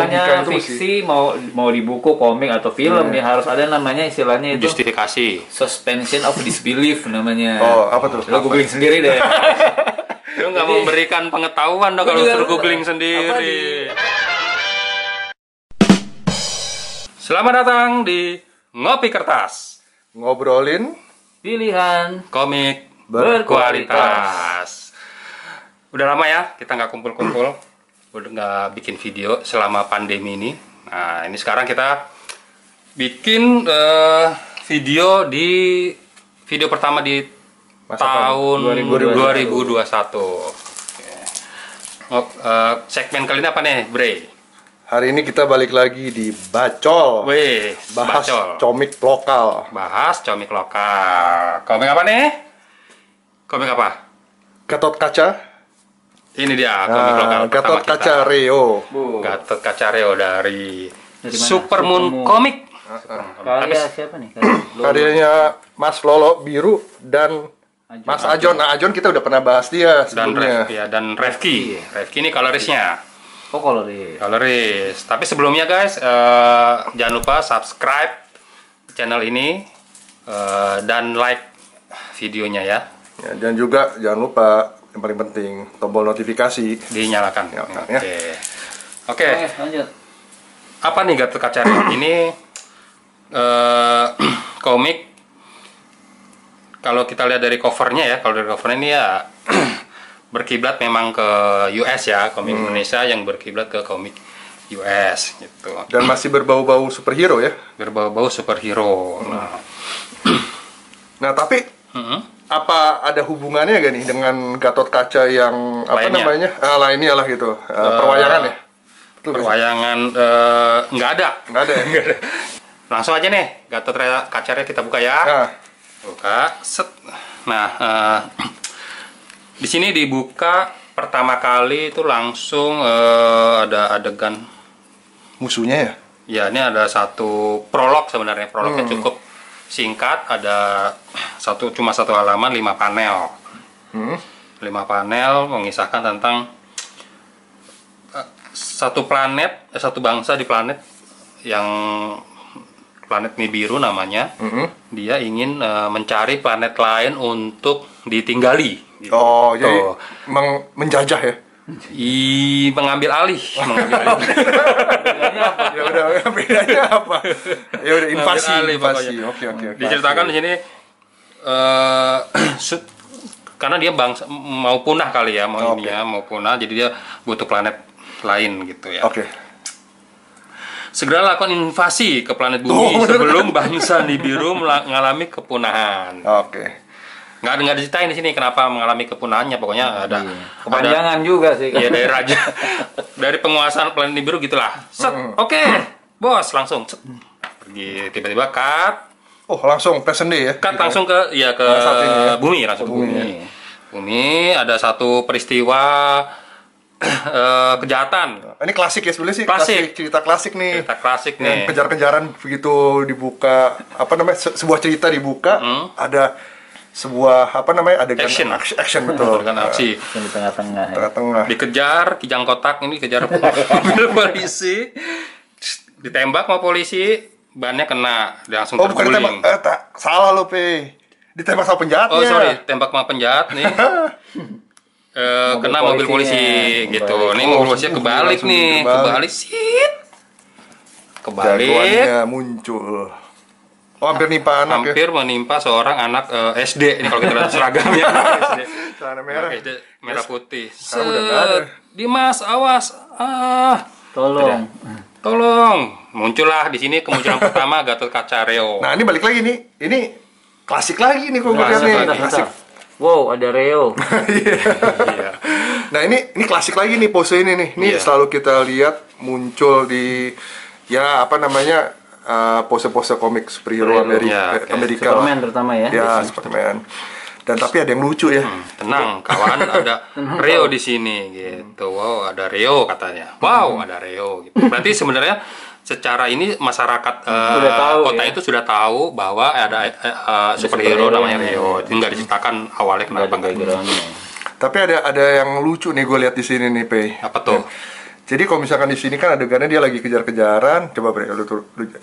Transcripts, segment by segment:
namanya itu fiksi, mau di buku, komik atau film ya harus ada namanya istilahnya itu justifikasi. suspension of disbelief namanya. Oh, apa tuh? Lo googling sendiri deh. Lu nggak memberikan pengetahuan dong kalau suruh googling sendiri. Selamat datang di Ngopi Kertas, Ngobrolin Pilihan komik berkualitas. Udah lama ya kita nggak kumpul-kumpul, udah nggak bikin video selama pandemi ini. Nah ini sekarang kita bikin video pertama di tahun 2021. Segmen kali ini apa nih, Bre? Hari ini kita balik lagi di Bacol. Wih, Bahas Bacol. comik lokal. Bahas komik lokal. Komik apa nih? Komik apa? Gatot Kaca. Ini dia komik lokal pertama Gatot kita. Kaca Reo. Gatot Kaca Reo dari Dari mana? Supermoon Supermoon. Comic. Karya siapa nih? Karyanya Mas Lolo Biru dan Mas Ajon. Nah, Ajon kita udah pernah bahas dia Dan sebelumnya. dan Refki. Refki ini colorisnya. Oh koloris. Coloris. Tapi sebelumnya guys, jangan lupa subscribe channel ini dan like videonya ya. Ya, dan juga jangan lupa yang paling penting tombol notifikasi. Dinyalakan. Nyalakan, Oke. ya. Oke. Lanjut. Apa nih Gatot Kaca Reo? Ini komik. Kalau kita lihat dari covernya ya, kalau dari covernya ini ya berkiblat memang ke US ya, komik Indonesia yang berkiblat ke komik US gitu. Dan masih berbau-bau superhero ya. Berbau-bau superhero. Nah, tapi apa ada hubungannya gak nih dengan Gatot Kaca yang apa Lainnya. namanya? Lainnya lah gitu. Perwayangan ya. Betul nggak sih? Perwayangan nggak ada. Nggak ada ya? Langsung aja nih, Gatot Kaca Reo kita buka ya. Nah, Buka, set. Nah, di sini dibuka pertama kali itu langsung ada adegan. musuhnya ya? Ya, ini ada satu prolog sebenarnya. Prolognya cukup singkat, ada cuma satu halaman, 5 panel. 5 panel mengisahkan tentang satu bangsa di planet yang planet Nibiru namanya. Dia ingin mencari planet lain untuk ditinggali. Gitu. Oh, jadi menjajah ya? Mengambil alih. Ya udah, bedanya apa? Ya udah, invasi. Alih, Invasi. pokoknya. Oke. Diceritakan di sini karena dia bangsa mau punah kali ya, mau punah, jadi dia butuh planet lain gitu ya. Oke. Segera lakukan invasi ke planet bumi sebelum bangsa Nibiru mengalami kepunahan. Oke. Nggak diceritain di sini kenapa mengalami kepunahannya, pokoknya ada Kepanjangan juga sih. ya dari raja, dari penguasaan planet Nibiru gitulah. Set, oke, bos langsung set. Pergi tiba-tiba cut Oh, langsung present day ya? langsung ke Saat ini ya? bumi, langsung ke bumi. Bumi. Bumi ada satu peristiwa kejahatan. Ini klasik ya sebenarnya sih. Klasik. Cerita klasik nih. Cerita klasik Yang nih. kejar-kejaran begitu dibuka, apa namanya, sebuah cerita dibuka, ada sebuah apa namanya, adegan action betul. Dengan aksi. Yang di tengah-tengah. Ya. Tengah-tengah. Dikejar kijang kotak ini, dikejar mobil polisi, ditembak sama polisi, bannya kena, dia langsung Oh, bukan terguling. ditembak, salah lo Pe. Ditembak sama penjahatnya. Oh sorry, tembak sama penjahat nih. Kena mobil polisi gitu. Nih mobil polisinya kebalik langsung nih, kebalik. kebalik, Jagoannya muncul. Oh, hampir nimpa anak ya. hampir menimpa seorang anak SD ini kalau kita lihat seragamnya. SD. Celana merah. SD merah putih. Sekarang udah nggak ada. Dimas, awas. Tolong. Muncullah di sini kemunculan pertama Gatot Kaca Reo. Nah, ini balik lagi nih. Ini klasik lagi nih kalau gue lihat nih. Klasik. Wow, ada Reo. Iya. Nah, ini klasik lagi nih pose ini nih. Ini Iya. selalu kita lihat muncul di ya apa namanya, pose-pose komik superhero Amerika. Ya, oke. Amerika. Superman terutama ya. Ya, Superman. Dan tapi ada yang lucu ya. Tenang, kawan, ada Reo di sini gitu. Wow, ada Reo katanya. Wow, ada Reo gitu. Berarti sebenarnya secara ini masyarakat Sudah tahu, kota ya? itu sudah tahu bahwa ada superhero namanya Reo. Nggak diceritakan awalnya kenapa nggak. backgroundnya. Tapi ada yang lucu nih gue lihat di sini nih, Pe. Apa tuh? Jadi kalau misalkan di sini kan adegannya dia lagi kejar-kejaran, coba Bre, lu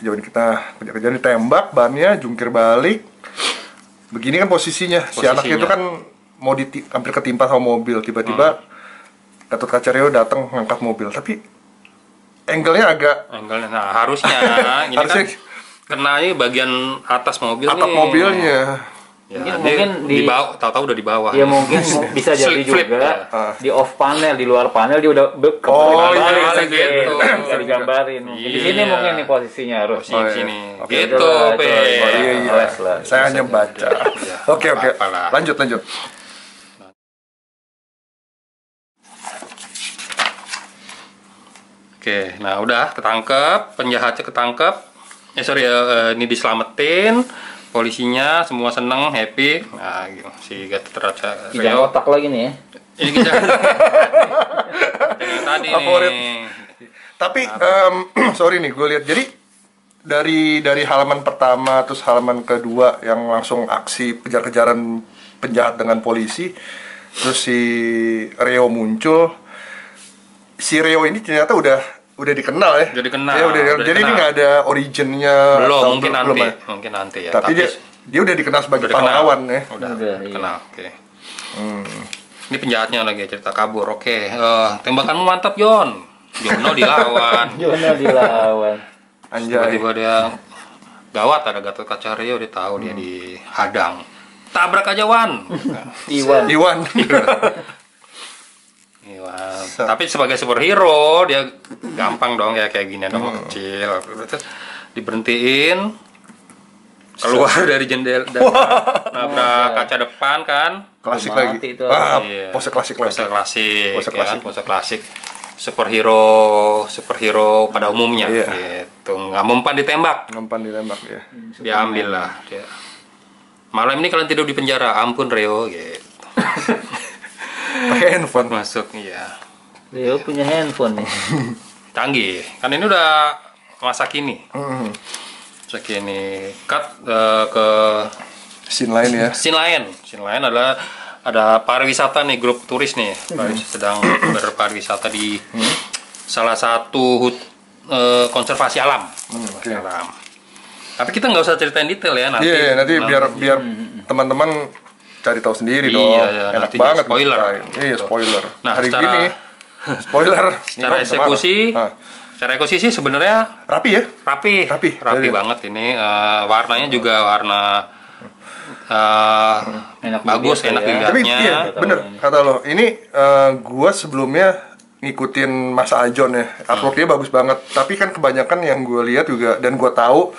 jauhin kita kejar-kejaran, ditembak, bannya jungkir balik. Begini kan posisinya. Si anak itu kan mau hampir ketimpa sama mobil, tiba-tiba Gatot Kaca Rio datang ngangkat mobil, tapi angle-nya nah harusnya ini kan kenanya bagian atas mobil atap nih. mobilnya. Ya, mungkin di bawah, tahu-tahu udah di bawah. Ya mungkin bisa jadi Flip, juga ya. di off panel, di luar panel dia udah iya, gitu. Bisa digambarin. Di sini mungkin nih posisinya harus. Sini. Oke, Gitu, Pe. Iya. Les lah. Saya hanya baca. Oke. Apalah. Lanjut. Oke, nah udah ketangkep, penjahatnya ketangkep. Ini diselamatin, polisinya semua seneng, happy. Nah, gitu. Si Gatot Kaca Kijang Rio. otak lagi nih ya. Ini kita yang tadi Favorit. nih. Tapi sorry nih, gue lihat jadi dari halaman pertama terus halaman kedua yang langsung aksi kejar-kejaran penjahat dengan polisi, terus si Rio muncul. Si Rio ini ternyata udah dikenal ya. Udah dikenal. Ya, jadi ini nggak ada originnya. Belum, atau mungkin nanti ya. Tapi dia udah dikenal sebagai pahlawan ya. Udah iya. kenal. Oke. Ini penjahatnya lagi cerita kabur. Oke. Tembakanmu mantap, Jon. Jono dilawan. Anjay. Tiba-tiba dia gawat, ada Gatot Kaca Rio, dia tahu dia dihadang. Tabrak aja, Wan. Iwan. Tapi sebagai superhero dia gampang dong ya, kayak gini dong, kecil. Terus diberhentiin, keluar dari jendela, nabrak kaca depan kan. Klasik Mati lagi. itu. Iya. Pose klasik. Pose klasik. Superhero pada umumnya. Iya. Gitu. Nggak mempan ditembak. Ya. Diambil lah dia. Malam ini kalian tidur di penjara, ampun Rio gitu. Pakai handphone. Masuk, iya. Dia punya handphone nih. Canggih. Kan ini udah masa kini. Masa kini. Cut ke Scene lain ya. scene lain adalah ada pariwisata nih, grup turis nih sedang berpariwisata di salah satu konservasi alam. Oke. Alam. Tapi kita nggak usah ceritain detail ya nanti. Iya, nanti biar teman-teman cari tahu sendiri dong. Iya, Enak nanti banget. spoiler. Iya, spoiler. Nah, hari secara- gini spoiler. Secara eksekusi, secara eksekusi sebenarnya Rapi ya? rapi Dari- banget ini. Warnanya juga warna Enak bagus, dilihat enak ya. dilihatnya. Tapi iya, bener kata lo. Ini gua sebelumnya ngikutin Mas Ajon ya. Artwork dia bagus banget. Tapi kan kebanyakan yang gua lihat juga dan gua tahu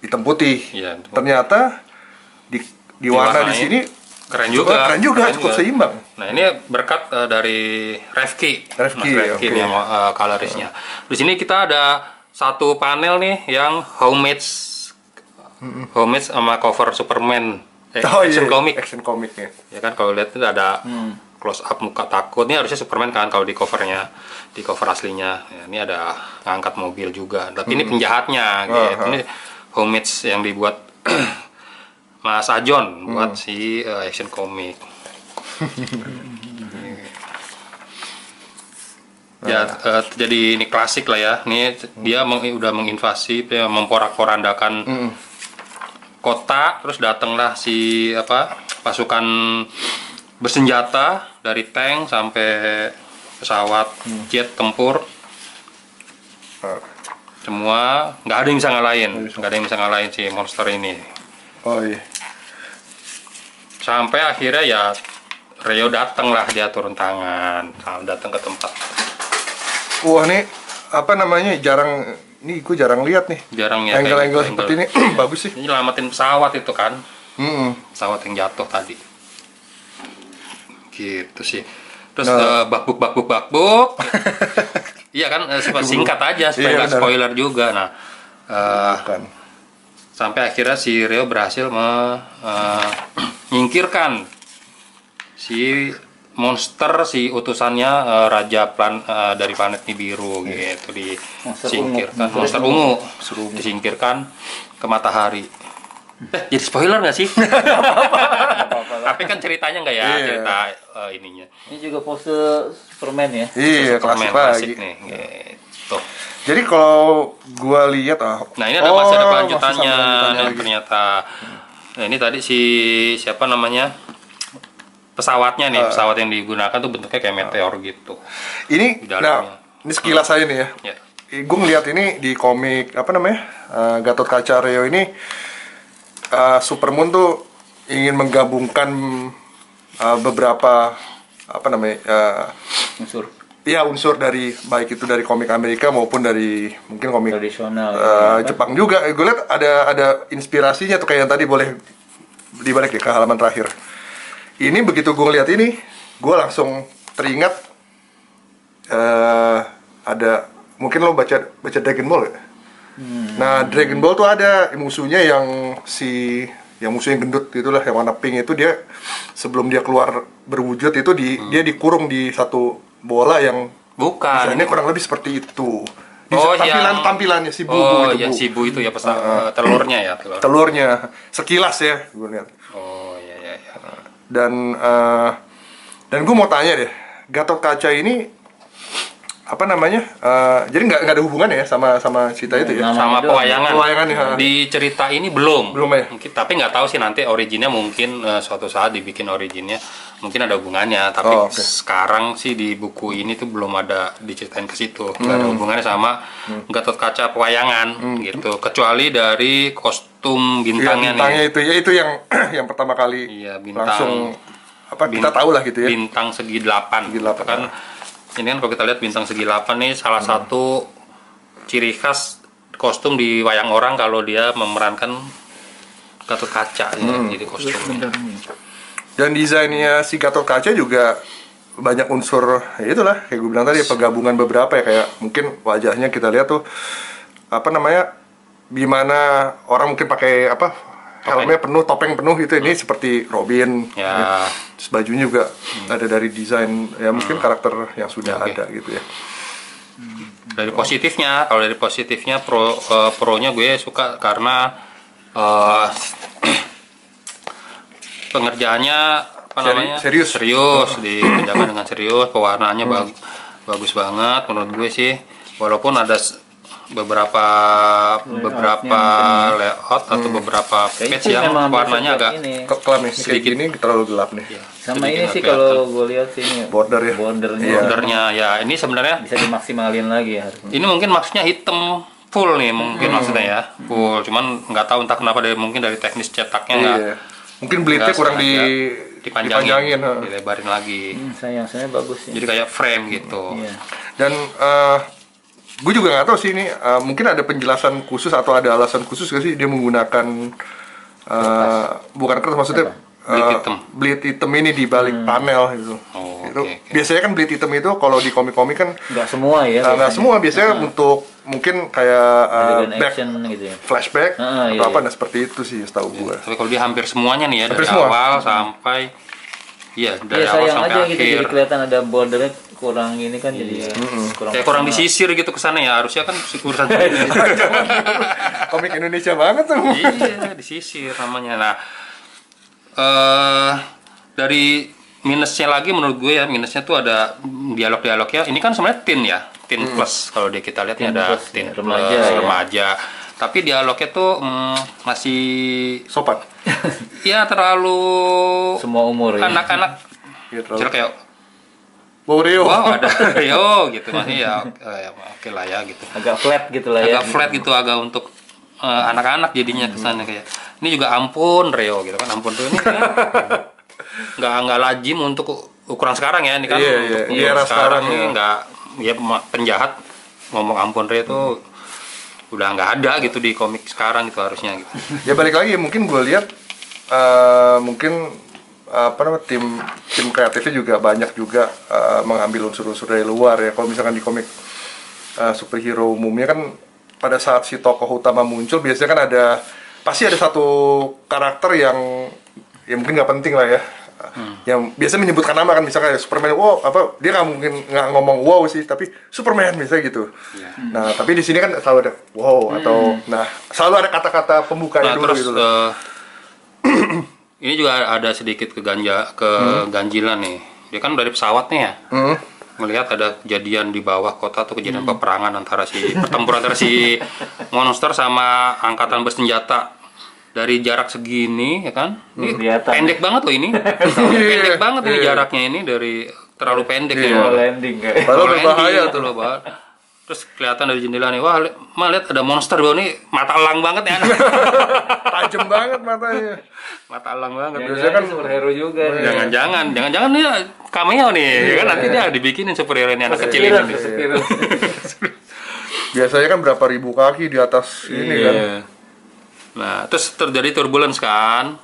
hitam putih. Iya, Ternyata di warna di Diwarnain. sini Keren juga, cukup seimbang. Nah ini berkat dari Refki, Mas Refki, Refki oke. nih, colorisnya. Di sini kita ada satu panel nih yang homemade sama cover Superman, action comic. Action comic ya. Ya kan kalau lihat itu ada close up muka takut. Ini harusnya Superman kan kalau di covernya, di cover aslinya. Ya, ini ada ngangkat mobil juga. Tapi ini penjahatnya, gitu. Ini homemade yang dibuat Mas Ajon buat si action comic. Ya, jadi ini klasik lah ya. Ini dia udah menginvasi, memporak-porandakan kota, terus datanglah si pasukan bersenjata dari tank sampai pesawat jet tempur. Semua nggak ada yang bisa ngalahin si monster ini. Oh iya. Sampai akhirnya ya Rio datang lah, dia turun tangan, datang ke tempat. Wah, nih apa namanya? Gue jarang lihat nih. Jarang ya. Angle-angle seperti ini bagus sih. Ini nyelamatin pesawat itu kan. Pesawat Pesawat yang jatuh tadi. Gitu sih. Terus bakbuk. Iya kan, singkat aja supaya nggak spoiler juga. Nah, sampai akhirnya si Rio berhasil menyingkirkan si monster, si utusannya raja dari planet Nibiru gitu, disingkirkan, monster ungu disingkirkan ke matahari. Jadi spoiler nggak sih? Tapi kan ceritanya nggak ya, Iya. cerita ininya. Ini juga pose Superman ya. Iya, klasik lagi. nih. Gitu. Jadi kalau gua lihat Nah ini ada masih ada masih kelanjutannya sama lanjutannya nih lagi. ternyata. Nah ini tadi si siapa namanya pesawatnya nih, pesawat yang digunakan tuh bentuknya kayak meteor gitu. Ini, Di dalamnya. nah, ini sekilas aja nih ya. Ya. Gue ngeliat ini di komik apa namanya Gatot Kaca Reo ini Supermoon tuh ingin menggabungkan beberapa apa namanya Unsur unsur dari baik itu dari komik Amerika maupun dari mungkin komik tradisional. Jepang juga. Gue lihat ada inspirasinya tuh kayak yang tadi boleh dibalik ya ke halaman terakhir. Ini begitu gue lihat ini, gue langsung teringat ada mungkin lo baca Dragon Ball ya? Nah Dragon Ball tuh ada musuhnya yang musuh yang gendut gitulah yang warna pink itu dia sebelum dia keluar berwujud itu dia dikurung di satu bola yang Bukan. desainnya kurang lebih seperti itu. Tampilannya si Bubu Oh, itu. yang Bu. si Bu itu ya telurnya ya, telur. Telurnya sekilas ya gue lihat. Oh, iya. Dan gue mau tanya deh, Gatot Kaca ini apa namanya? Jadi nggak ada hubungannya ya sama cerita itu ya? Nama- Sama doang. pewayangan. Pewayangan, ya. Di cerita ini belum. Belum ya? Mungkin, tapi nggak tahu sih nanti originnya mungkin suatu saat dibikin originnya mungkin ada hubungannya. Tapi Oh, oke. sekarang sih di buku ini tuh belum ada diceritain ke situ. Nggak ada hubungannya sama Gatot Kaca pewayangan gitu. Kecuali dari kostum Iya, bintangnya bintangnya nih. itu ya itu yang yang pertama kali Iya, bintang. langsung kita tahu lah gitu ya. Bintang segi 8. Segi 8, Kan ini kan kalau kita lihat bintang segi 8 nih salah satu ciri khas kostum di wayang orang kalau dia memerankan Gatot Kaca ya, jadi kostumnya. Dan desainnya si Gatot Kaca juga banyak unsur ya itulah kayak gue bilang tadi penggabungan beberapa ya kayak mungkin wajahnya kita lihat tuh apa namanya gimana orang mungkin pakai helmnya penuh, topeng penuh gitu. Ini seperti Robin. Ya. Terus bajunya juga ada dari desain ya mungkin karakter yang sudah Oke. ada gitu ya. Dari positifnya, kalau dari positifnya pro-nya gue suka karena pengerjaannya apa namanya serius. dikerjakan dengan serius, pewarnaannya bagus banget menurut gue sih, walaupun ada beberapa layout atau beberapa Kayaknya page sih yang memang warnanya bersuka agak ini. Kelam nih kayak Sedikit. gini terlalu gelap nih. Sama sedikit ini nggak sih kelihatan. kalau gue lihat sih ini Border ya? bordernya Iya. bordernya ya ini sebenarnya bisa dimaksimalin lagi ya harusnya. ini mungkin maksudnya hitam full nih mungkin maksudnya ya full, cuman nggak tahu entah kenapa mungkin dari teknis cetaknya nggak Iya. Mungkin belitnya nggak kurang sengaja dipanjangin. dilebarin lagi, Sayang bagus ya. jadi kayak frame gitu. Iya. Dan gue juga nggak tahu sih ini mungkin ada penjelasan khusus atau ada alasan khusus gak sih dia menggunakan bukan kertas maksudnya bleed hitam ini di balik panel gitu. Oh, Itu oke. biasanya kan bleed hitam itu kalau di komik-komik kan Nggak semua ya. nggak semua biasanya untuk mungkin kayak adegan back action gitu ya. flashback Iya, atau apa iya. nah seperti itu sih setahu gue. Tapi kalau dia hampir semuanya nih ya Hampir dari semua. awal sampai dari Iya awal sayang sampai aja akhir gitu jadi kelihatan ada bordernya kurang ini kan jadi kayak kurang disisir gitu kesana ya, harusnya kan urusan Komik Indonesia banget tuh. iya disisir namanya. Nah dari minusnya lagi menurut gue ya, minusnya tuh ada dialog-dialognya. Ini kan sebenarnya teen ya, teen plus kalau kita lihat Teen ada plus, teen ya, plus, remaja ya. remaja. Tapi dialognya tuh masih Sopan. ya terlalu semua umur ya. anak-anak. Iya, terlalu. Misalnya kayak Boreo. wow ada Rio gitu, masih ya oke lah ya gitu. Agak flat gitu lah ya. Agak flat gitu, agak untuk anak-anak jadinya kesannya kayak ini juga ampun Rio gitu kan, ampun tuh ini kan nggak lazim untuk ukuran sekarang ya, ini kan Iya, untuk iya. ukuran Era sekarang sekarang, ini ya. nggak ya penjahat ngomong ampun Rio itu udah nggak ada gitu di komik sekarang gitu harusnya gitu. Ya balik lagi mungkin gue lihat mungkin apa namanya tim kreatifnya juga banyak juga mengambil unsur-unsur dari luar ya. Kalau misalkan di komik superhero umumnya kan pada saat si tokoh utama muncul biasanya kan pasti ada satu karakter yang ya mungkin nggak penting lah ya, yang biasa menyebutkan nama kan, misalkan Superman, wow apa dia nggak mungkin nggak ngomong wow sih, tapi Superman misalnya gitu. Nah tapi di sini kan selalu ada wow atau nah selalu ada kata-kata pembukanya dulu terus, gitu loh. Ini juga ada sedikit keganjilan nih. Dia kan dari pesawat nih ya. Melihat ada kejadian di bawah kota tuh, kejadian peperangan antara pertempuran antara si monster sama angkatan bersenjata dari jarak segini ya kan. Ini pendek banget loh ini. Pendek banget ini jaraknya ini, dari terlalu pendek ya. Landing kayak. Padahal berbahaya tuh loh, Terus kelihatan dari jendela nih, wah lihat ada monster bawah nih, mata elang banget ya. Tajam banget matanya. Mata elang banget. Biasanya kan superhero juga. Jangan-jangan nih cameo nih, ya kan nanti dia dibikinin superhero ini anak kecil ini. Biasanya kan berapa ribu kaki di atas ini kan. Nah, terus terjadi turbulence kan.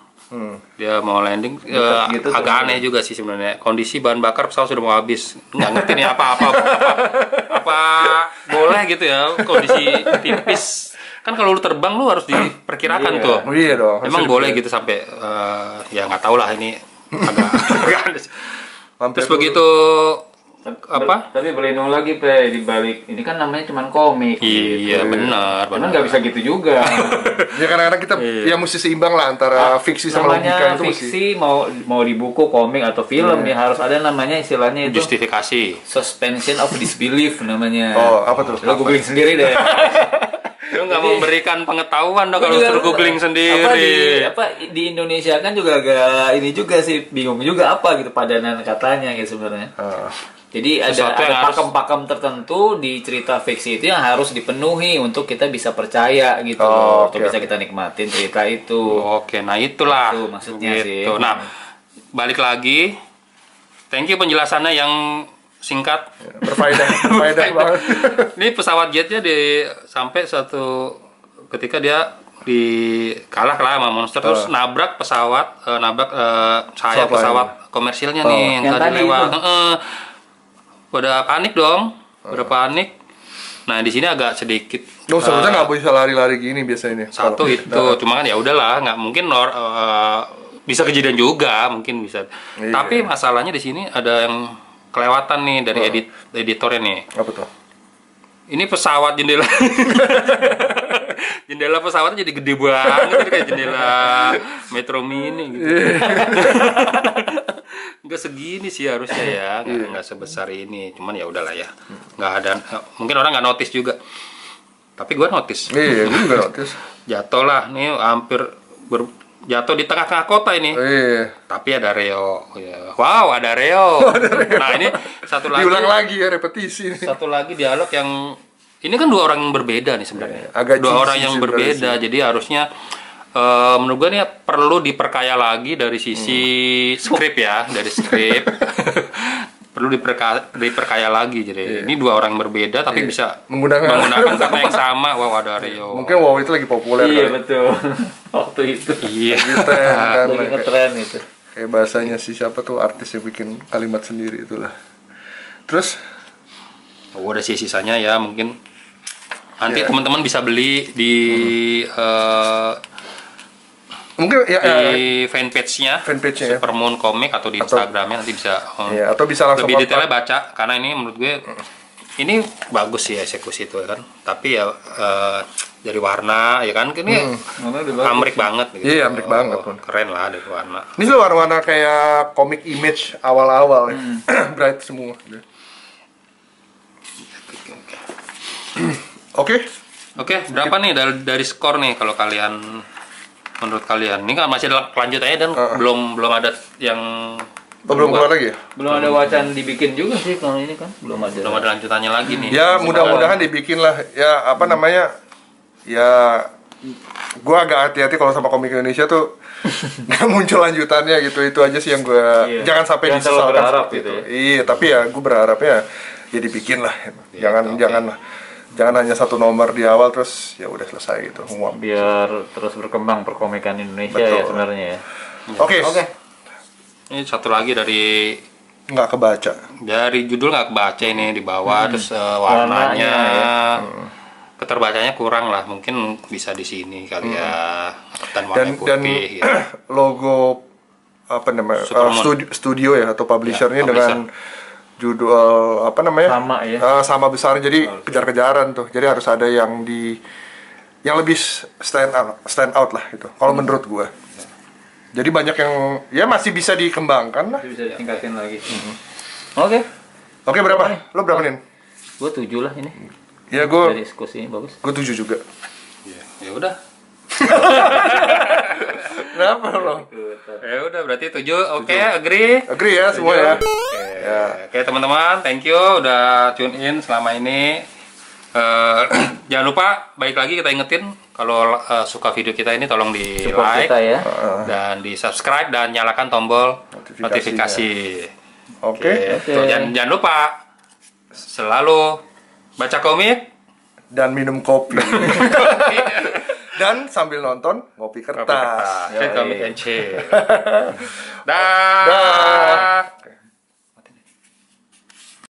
Dia mau landing, gitu, agak aneh juga sih sebenarnya. Kondisi bahan bakar pesawat sudah mau habis. Nggak ngerti nih apa boleh gitu ya, kondisi tipis. Kan kalau lu terbang lu harus diperkirakan tuh. Iya dong. Emang boleh gitu sampai ya nggak tahu lah ini agak aneh. Terus begitu tapi berlindung lagi di balik ini kan namanya cuman komik. Iya, gitu. benar. Cuman nggak bisa gitu juga. Ya kadang-kadang kita ya mesti seimbang lah antara fiksi sama logika itu. Fiksi mau di buku, komik atau film ya harus ada namanya istilahnya itu justifikasi. Suspension of disbelief namanya. Oh, apa tuh? Lo googling sendiri deh. Lu nggak memberikan pengetahuan dong kalau suruh googling sendiri. Di Indonesia kan juga agak ini juga sih, bingung juga apa gitu padanan katanya gitu sebenarnya. Jadi ada pakem-pakem tertentu di cerita fiksi itu yang harus dipenuhi untuk kita bisa percaya gitu, untuk bisa kita nikmatin cerita itu. Oke, nah itulah. Itu maksudnya gitu. sih. Nah, balik lagi. Thank you penjelasannya yang singkat. Berfaedah banget. Ini pesawat jetnya sampai suatu ketika dia kalah sama monster, terus nabrak pesawat, sayap pesawat komersilnya nih yang tadi lewat. Pada panik dong, Nah di sini agak sedikit. Sebenarnya nggak bisa lari-lari gini biasanya. Satu itu, cuma kan ya udahlah, nggak mungkin bisa kejadian juga, mungkin bisa. Iya. Tapi masalahnya di sini ada yang kelewatan nih dari editornya nih. Apa tuh? Ini pesawat jendela pesawatnya jadi gede banget, kayak jendela Metro Mini gitu. Nggak segini sih harusnya ya, nggak sebesar ini. Cuman ya udahlah ya, nggak ada. Mungkin orang nggak notice juga, tapi gue notice. Iya, gue juga notice. Jatuh lah, nih hampir jatuh di tengah-tengah kota ini. Tapi ada Reo. Wow, ada Reo. Nah ini satu lagi. Diulang lagi ya, repetisi. Satu lagi dialog yang ini kan dua orang yang berbeda nih sebenarnya. Dua orang yang berbeda, jadi harusnya menurut gue nih perlu diperkaya lagi dari sisi skrip ya, dari skrip. Perlu diperkaya lagi, jadi ini dua orang berbeda tapi bisa menggunakan kata yang sama. Wow, ada Rio. Mungkin wow itu lagi populer. Iya betul. Waktu itu. Iya. Lagi ngetren itu. Kayak bahasanya siapa tuh artis yang bikin kalimat sendiri itulah. Terus? Ada sisanya ya, mungkin nanti teman-teman bisa beli di mungkin di fanpage-nya ya. Supermoon Comic atau di Instagramnya nanti bisa atau bisa langsung lebih detailnya baca, karena ini menurut gue ini bagus sih eksekusi itu kan, tapi ya dari warna ya kan ini amrik banget gitu. Iya, amrik banget pun. Keren lah dari warna. Ini tuh warna-warna kayak comic image awal-awal ya. Bright semua. Oke, berapa nih dari skor nih kalau kalian, menurut kalian? Ini kan masih dalam kelanjutannya dan belum ada yang belum keluar lagi ya? Belum ada wacana dibikin juga sih kalau ini kan. Belum ada lanjutannya lagi nih. Ya mudah-mudahan dibikin lah. Ya apa namanya? Ya gua agak hati-hati kalau sama komik Indonesia tuh nggak muncul lanjutannya gitu. Itu aja sih yang gua jangan sampai disesalkan gitu. Iya, tapi ya gua berharapnya ya dibikin lah. Jangan hanya satu nomor di awal terus ya udah selesai gitu. Biar terus berkembang perkomikan Indonesia. Betul. Ya sebenarnya ya. Oke. Ini satu lagi dari nggak kebaca. Dari judul nggak kebaca ini di bawah, terus warnanya keterbacanya kurang lah, mungkin bisa di sini kali ya, dan warna putih. Dan logo apa namanya studio ya atau publishernya dengan judul apa namanya sama ya sama besar, jadi kejar-kejaran tuh, jadi harus ada yang lebih stand out lah gitu kalau menurut gua. Jadi banyak yang ya masih bisa dikembangkan lah, bisa ditingkatin lagi. Oke, berapa lo berapa nih? Gua 7 lah ini Ya gua dari diskusi ini bagus. Gua 7 juga. Ya udah. Kenapa lo? Ya udah berarti 7. Oke, agree Ya semua ya. Oke, teman-teman, thank you udah tune in selama ini. Jangan lupa balik lagi kita ingetin kalau suka video kita ini tolong di like ya. Dan di subscribe dan nyalakan tombol notifikasi. Oke. Jangan lupa selalu baca komik dan minum kopi. Dan sambil nonton ngopi kertas. Komik and chill. Dah.